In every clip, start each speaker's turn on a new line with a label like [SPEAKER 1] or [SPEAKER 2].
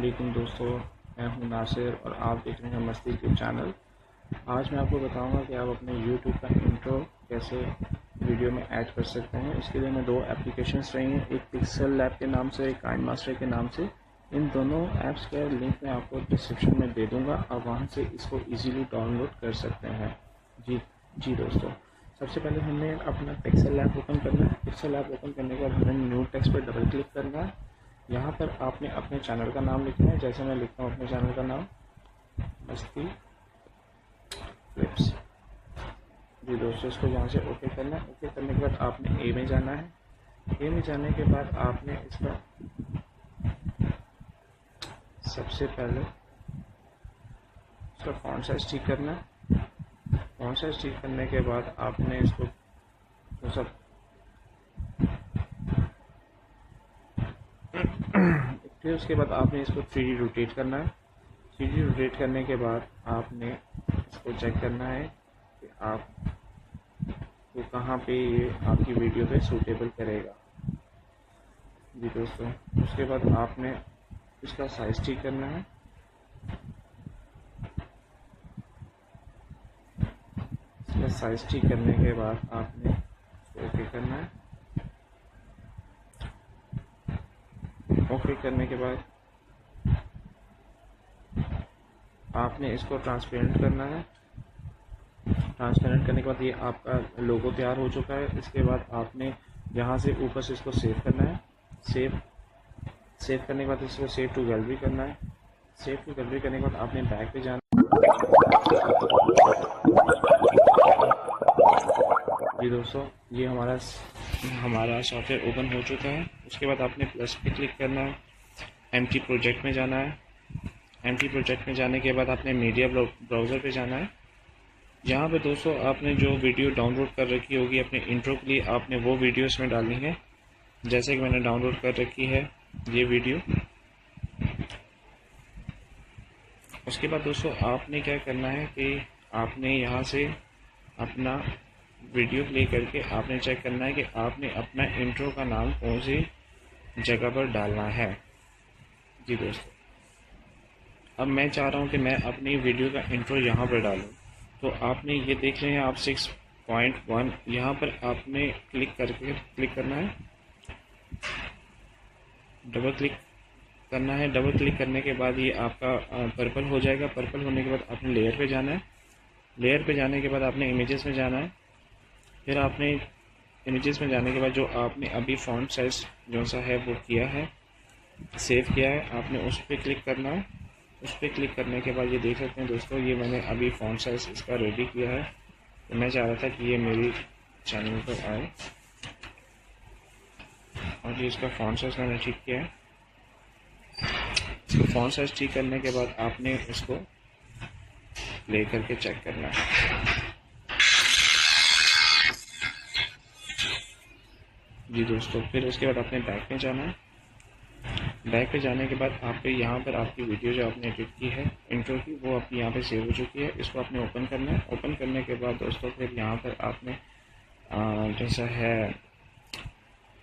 [SPEAKER 1] वालेकुम दोस्तों, मैं हूं नासिर और आप देख रहे हैं मस्ती यूट्यूब चैनल। आज मैं आपको बताऊंगा कि आप अपने यूट्यूब का इंट्रो कैसे वीडियो में ऐड कर सकते हैं। इसके लिए मैं दो एप्लीकेशंस रही हैं, एक पिक्सल लैब के नाम से, एक काइनमास्टर के नाम से। इन दोनों ऐप्स का लिंक मैं आपको डिस्क्रिप्शन में दे दूँगा, आप वहाँ से इसको ईज़िली डाउनलोड कर सकते हैं। जी दोस्तों, सबसे पहले हमें अपना पिक्सल लैब ओपन करना है। पिक्सल लैब ओपन करने के बाद हमें न्यू टेक्स्ट पर डबल क्लिक करना है। यहाँ पर आपने अपने चैनल का नाम लिखना है, जैसे मैं लिखता हूँ अपने चैनल का नाम मस्ती क्लिप्स। जी दोस्तों, इसको यहाँ से ओके करना है। ओके करने के बाद आपने ए में जाना है। ए में जाने के बाद आपने इसका सबसे पहले इसका फॉन्ट साइज ठीक करना है। फॉन्ट साइज ठीक करने के बाद आपने इसको तो सब फिर उसके बाद आपने इसको 3D रोटेट करना है। 3D रोटेट करने के बाद आपने इसको चेक करना है कि आप तो कहाँ पे ये आपकी वीडियो पे सूटेबल करेगा। जी दोस्तों, उसके बाद आपने इसका साइज़ ठीक करना है। इसका साइज़ ठीक करने के बाद आपने इसको ओके करना है। ओके करने के बाद आपने इसको ट्रांसपेरेंट करना है। ट्रांसपेरेंट करने के बाद ये आपका लोगो तैयार हो चुका है। इसके बाद आपने यहाँ से ऊपर से इसको सेव करना है। सेव करने के बाद इसको सेव टू गैलरी करना है। सेव टू गैलरी करने के बाद आपने बैक पे जाना। जी दोस्तों, ये हमारा सॉफ्टवेयर ओपन हो चुका है। उसके बाद आपने प्लस पे क्लिक करना है। एम्प्टी प्रोजेक्ट में जाना है। एम्प्टी प्रोजेक्ट में जाने के बाद आपने मीडिया ब्राउज़र पे जाना है। यहाँ पे दोस्तों आपने जो वीडियो डाउनलोड कर रखी होगी अपने इंट्रो के लिए, आपने वो वीडियो इसमें डालनी है। जैसे कि मैंने डाउनलोड कर रखी है ये वीडियो। उसके बाद दोस्तों आपने क्या करना है कि आपने यहाँ से अपना वीडियो प्ले करके आपने चेक करना है कि आपने अपना इंट्रो का नाम कौन सी जगह पर डालना है। जी दोस्तों, अब मैं चाह रहा हूँ कि मैं अपनी वीडियो का इंट्रो यहाँ पर डालूँ। तो आपने ये देख रहे हैं आप 6.1 यहाँ पर आपने क्लिक करना है, डबल क्लिक करना है। डबल क्लिक करने के बाद ये आपका पर्पल हो जाएगा। पर्पल होने के बाद आपने लेयर पे जाना है। लेयर पे जाने के बाद आपने इमेजेस में जाना है। फिर आपने इमेजेस में जाने के बाद जो आपने अभी फॉन्ट साइज जो सा है वो किया है, सेव किया है, आपने उस पर क्लिक करना है। उस पर क्लिक करने के बाद ये देख सकते हैं दोस्तों, ये मैंने अभी फॉन्ट साइज इसका रेडी किया है। तो मैं चाह रहा था कि ये मेरी चैनल पर आए और ये इसका फॉन्ट साइज मैंने ठीक किया है। इसको फॉन्ट साइज ठीक करने के बाद आपने इसको प्ले करके चेक करना है। जी दोस्तों, फिर उसके बाद आपने बैक में जाना है। बैक पे जाने के बाद आपके यहाँ पर आपकी वीडियो जो आपने एडिट की है इंट्रो की, वो आपकी यहाँ पे सेव हो चुकी है। इसको आपने ओपन करना है। ओपन करने के बाद दोस्तों फिर यहाँ पर आपने जैसा है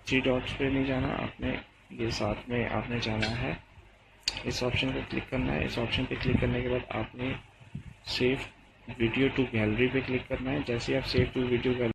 [SPEAKER 1] 3 डॉट्स पे नहीं जाना, आपने ये साथ में आपने जाना है, इस ऑप्शन पर क्लिक करना है। इस ऑप्शन पे क्लिक करने के बाद आपने सेव वीडियो टू गैलरी पे क्लिक करना है। जैसे आप सेव टू वीडियो